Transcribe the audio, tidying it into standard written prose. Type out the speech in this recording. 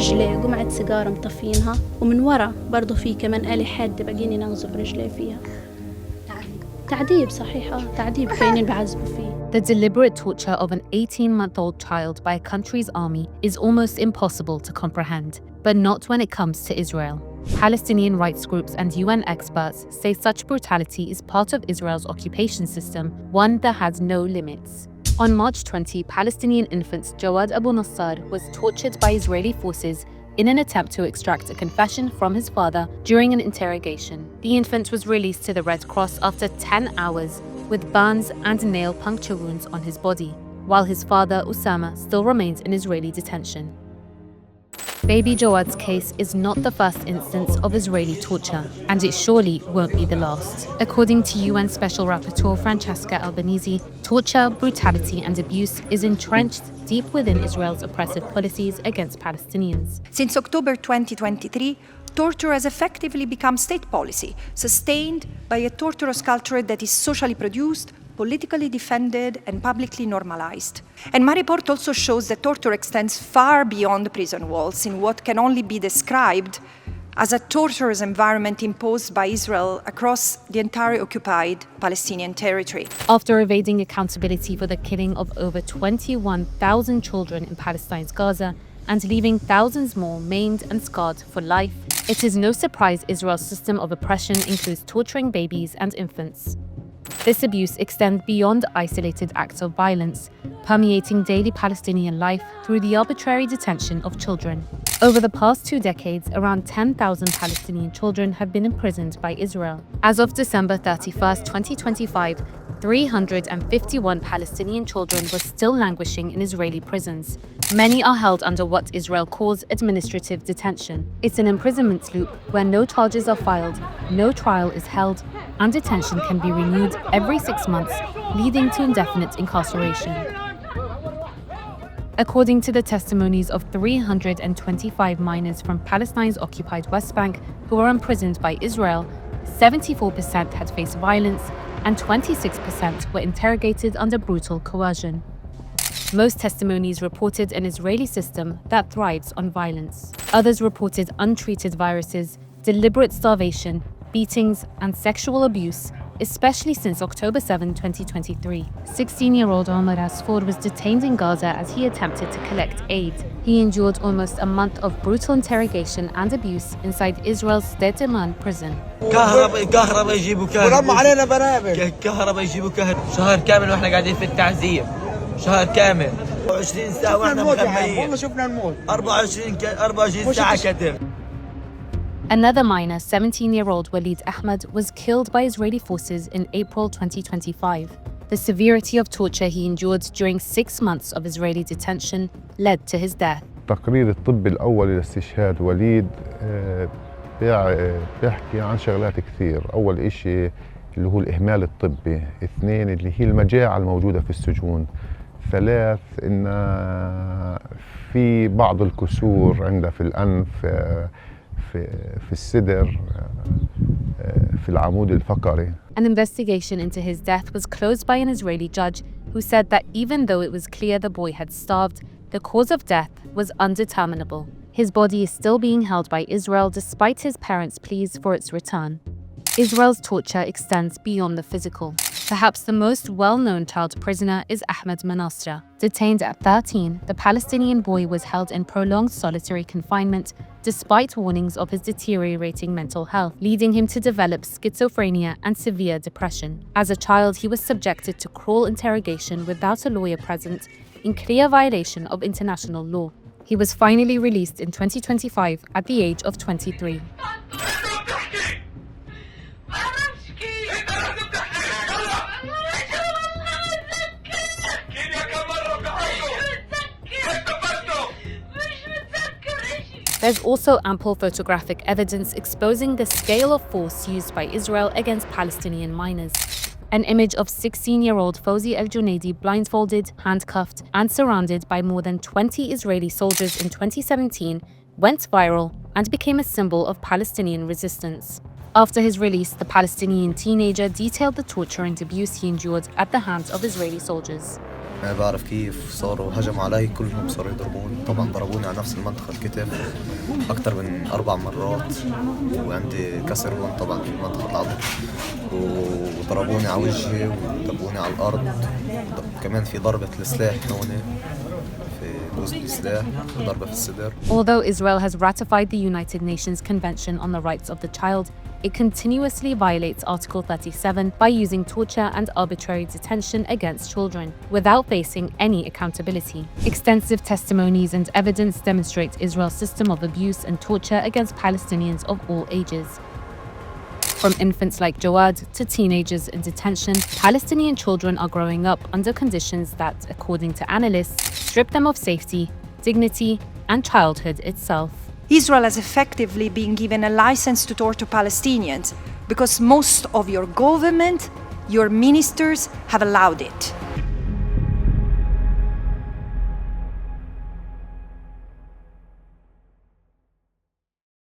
رجليه قمعة سيجارة مطفينها، ومن ورا برضو في كمان آلة حادة باقيين ينغزوا برجليه فيها. تعذيب صحيح، تعذيب كاينين بعذبوا فيه. The deliberate torture of an 18-month-old child by a country's army is almost impossible to comprehend, but not when it comes to Israel. Palestinian rights groups and UN experts say such brutality is part of Israel's occupation system, one that has no limits. On March 20, Palestinian infant Jawad Abu Nassar was tortured by Israeli forces in an attempt to extract a confession from his father during an interrogation. The infant was released to the Red Cross after 10 hours with burns and nail puncture wounds on his body, while his father, Usama, still remains in Israeli detention. Baby Jawad's case is not the first instance of Israeli torture, and it surely won't be the last. According to UN Special Rapporteur Francesca Albanese, torture, brutality and abuse is entrenched deep within Israel's oppressive policies against Palestinians. Since October 2023, torture has effectively become state policy, sustained by a torturous culture that is socially produced, politically defended, and publicly normalized. And my report also shows that torture extends far beyond prison walls in what can only be described as a torturous environment imposed by Israel across the entire occupied Palestinian territory. After evading accountability for the killing of over 21,000 children in Palestine's Gaza and leaving thousands more maimed and scarred for life, it is no surprise Israel's system of oppression includes torturing babies and infants. This abuse extends beyond isolated acts of violence, permeating daily Palestinian life through the arbitrary detention of children. Over the past 2 decades, around 10,000 Palestinian children have been imprisoned by Israel. As of December 31, 2025, 351 Palestinian children were still languishing in Israeli prisons. Many are held under what Israel calls administrative detention. It's an imprisonment loop where no charges are filed, no trial is held, and detention can be renewed every 6 months, leading to indefinite incarceration. According to the testimonies of 325 minors from Palestine's occupied West Bank who were imprisoned by Israel, 74% had faced violence and 26% were interrogated under brutal coercion. Most testimonies reported an Israeli system that thrives on violence. Others reported untreated viruses, deliberate starvation, beatings, and sexual abuse, especially since October 7, 2023. 16-year-old Omar Asfour was detained in Gaza as he attempted to collect aid. He endured almost a month of brutal interrogation and abuse inside Israel's Sde prison. كهرباء يجيبوا ولما علينا بنابل كهرباء يجيبوا شهر كامل واحنا قاعدين في التعذيب شهر كامل 20 ساعة واحنا مخبئين والله شفنا الموت 24 ساعة كتر. Another minor, 17-year-old Walid Ahmed, was killed by Israeli forces in April 2025. The severity of torture he endured during 6 months of Israeli detention led to his death. التقرير الطبي الأول لاستشهاد وليد بيحكي عن شغلات كثير. أول إشي اللي هو الإهمال الطبي، 2 اللي هي المجاعة الموجودة في السجون، 3 إن في بعض الكسور عندها في الأنف، في الصدر، في العمود الفقري. An investigation into his death was closed by an Israeli judge who said that even though it was clear the boy had starved, the cause of death was undeterminable. His body is still being held by Israel despite his parents' pleas for its return. Israel's torture extends beyond the physical. Perhaps the most well-known child prisoner is Ahmed Manasra. Detained at 13, the Palestinian boy was held in prolonged solitary confinement despite warnings of his deteriorating mental health, leading him to develop schizophrenia and severe depression. As a child, he was subjected to cruel interrogation without a lawyer present, in clear violation of international law. He was finally released in 2025 at the age of 23. There's also ample photographic evidence exposing the scale of force used by Israel against Palestinian minors. An image of 16-year-old Fawzi El-Junaidi blindfolded, handcuffed, and surrounded by more than 20 Israeli soldiers in 2017 went viral and became a symbol of Palestinian resistance. After his release, the Palestinian teenager detailed the torture and abuse he endured at the hands of Israeli soldiers. ما بعرف كيف صاروا هجموا علي كلهم صاروا يضربوني. طبعا ضربوني على نفس المنطقة الكتف أكثر من 4 مرات، وعندي كسر هون طبعا في منطقة العضد، وضربوني على وجهي وضربوني على الأرض. كمان في ضربة السلاح هون، في دوز السلاح، ضربة في الصدر. Although Israel has ratified the United Nations Convention on the Rights of the Child, it continuously violates Article 37 by using torture and arbitrary detention against children, without facing any accountability. Extensive testimonies and evidence demonstrate Israel's system of abuse and torture against Palestinians of all ages. From infants like Jawad to teenagers in detention, Palestinian children are growing up under conditions that, according to analysts, strip them of safety, dignity, and childhood itself. Israel has effectively been given a license to torture Palestinians because most of your government, your ministers have allowed it.